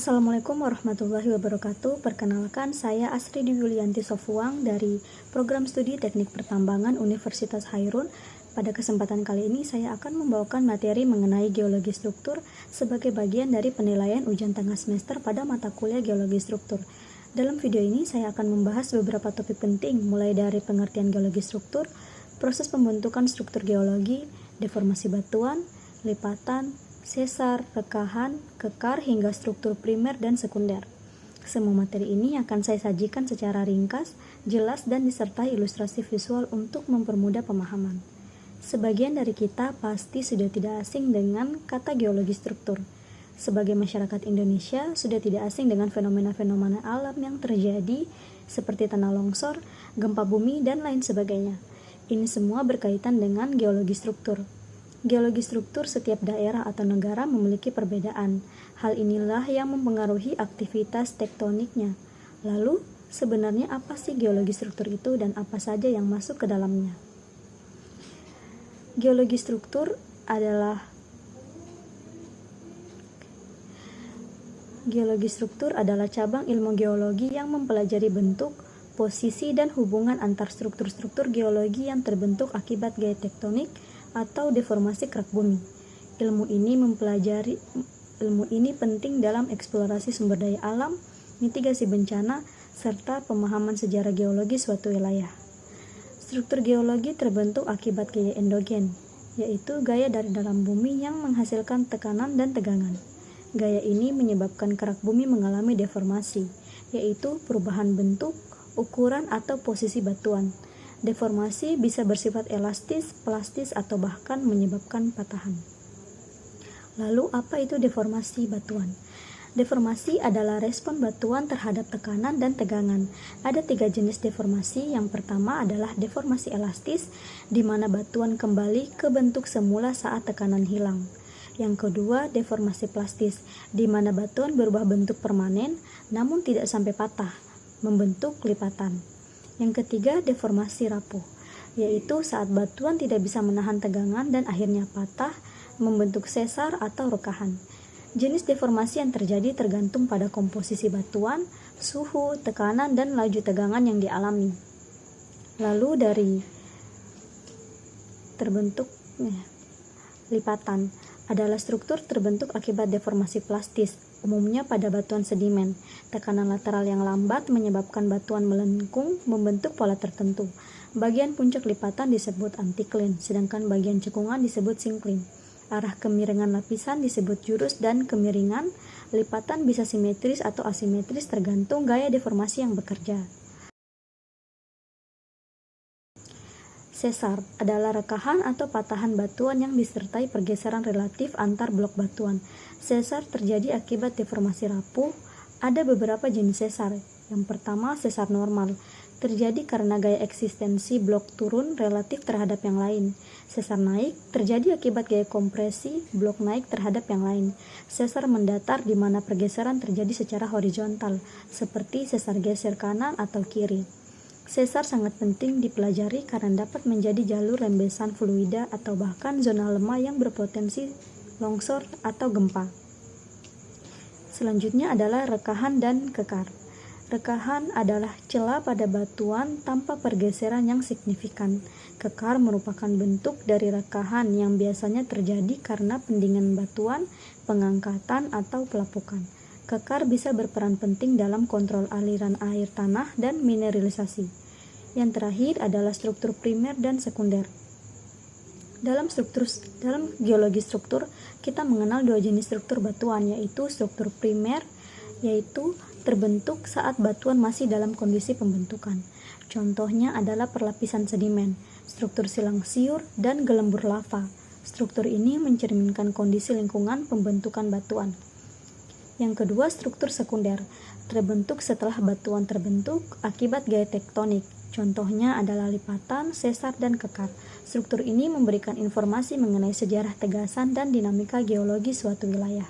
Assalamualaikum warahmatullahi wabarakatuh. Perkenalkan, saya Asri Yulianti Sofuang dari Program Studi Teknik Pertambangan Universitas Hairun. Pada kesempatan kali ini saya akan membawakan materi mengenai geologi struktur sebagai bagian dari penilaian ujian tengah semester pada mata kuliah geologi struktur. Dalam video ini saya akan membahas beberapa topik penting, mulai dari pengertian geologi struktur, proses pembentukan struktur geologi, deformasi batuan, lipatan, sesar, rekahan, kekar, hingga struktur primer dan sekunder. Semua materi ini akan saya sajikan secara ringkas, jelas, dan disertai ilustrasi visual untuk mempermudah pemahaman. Sebagian dari kita pasti sudah tidak asing dengan kata geologi struktur. Sebagai masyarakat Indonesia, sudah tidak asing dengan fenomena-fenomena alam yang terjadi seperti tanah longsor, gempa bumi, dan lain sebagainya. Ini semua berkaitan dengan geologi struktur. Geologi struktur setiap daerah atau negara memiliki perbedaan. Hal inilah yang mempengaruhi aktivitas tektoniknya. Lalu, sebenarnya apa sih geologi struktur itu dan apa saja yang masuk ke dalamnya? Geologi struktur adalah cabang ilmu geologi yang mempelajari bentuk, posisi, dan hubungan antar struktur-struktur geologi yang terbentuk akibat gaya tektonik atau deformasi kerak bumi. Ilmu ini penting dalam eksplorasi sumber daya alam, mitigasi bencana, serta pemahaman sejarah geologi suatu wilayah. Struktur geologi terbentuk akibat gaya endogen, yaitu gaya dari dalam bumi yang menghasilkan tekanan dan tegangan. Gaya ini menyebabkan kerak bumi mengalami deformasi, yaitu perubahan bentuk, ukuran, atau posisi batuan. Deformasi bisa bersifat elastis, plastis, atau bahkan menyebabkan patahan. Lalu, apa itu deformasi batuan? Deformasi adalah respon batuan terhadap tekanan dan tegangan. Ada 3 jenis deformasi. Yang pertama adalah deformasi elastis, di mana batuan kembali ke bentuk semula saat tekanan hilang. Yang kedua, deformasi plastis, di mana batuan berubah bentuk permanen, namun tidak sampai patah, membentuk lipatan. Yang ketiga, deformasi rapuh, yaitu saat batuan tidak bisa menahan tegangan dan akhirnya patah, membentuk sesar atau rekahan. Jenis deformasi yang terjadi tergantung pada komposisi batuan, suhu, tekanan, dan laju tegangan yang dialami. Lalu dari terbentuknya lipatan adalah struktur terbentuk akibat deformasi plastis, umumnya pada batuan sedimen. Tekanan lateral yang lambat menyebabkan batuan melengkung membentuk pola tertentu. Bagian puncak lipatan disebut antikline, sedangkan bagian cekungan disebut syncline. Arah kemiringan lapisan disebut jurus dan kemiringan. Lipatan bisa simetris atau asimetris tergantung gaya deformasi yang bekerja. Sesar adalah rekahan atau patahan batuan yang disertai pergeseran relatif antar blok batuan. Sesar terjadi akibat deformasi rapuh. Ada beberapa jenis sesar. Yang pertama, sesar normal. Terjadi karena gaya eksistensi blok turun relatif terhadap yang lain. Sesar naik terjadi akibat gaya kompresi blok naik terhadap yang lain. Sesar mendatar di mana pergeseran terjadi secara horizontal, seperti sesar geser kanan atau kiri. Sesar sangat penting dipelajari karena dapat menjadi jalur rembesan fluida atau bahkan zona lemah yang berpotensi longsor atau gempa. Selanjutnya adalah rekahan dan kekar. Rekahan adalah celah pada batuan tanpa pergeseran yang signifikan. Kekar merupakan bentuk dari rekahan yang biasanya terjadi karena pendinginan batuan, pengangkatan, atau pelapukan. Kekar bisa berperan penting dalam kontrol aliran air tanah dan mineralisasi. Yang terakhir adalah struktur primer dan sekunder. Dalam geologi struktur, kita mengenal 2 jenis struktur batuan, yaitu struktur primer, yaitu terbentuk saat batuan masih dalam kondisi pembentukan. Contohnya adalah perlapisan sedimen, struktur silang siur, dan gelembur lava. Struktur ini mencerminkan kondisi lingkungan pembentukan batuan. Yang kedua, struktur sekunder, terbentuk setelah batuan terbentuk akibat gaya tektonik. Contohnya adalah lipatan, sesar, dan kekar. Struktur ini memberikan informasi mengenai sejarah tegasan dan dinamika geologi suatu wilayah.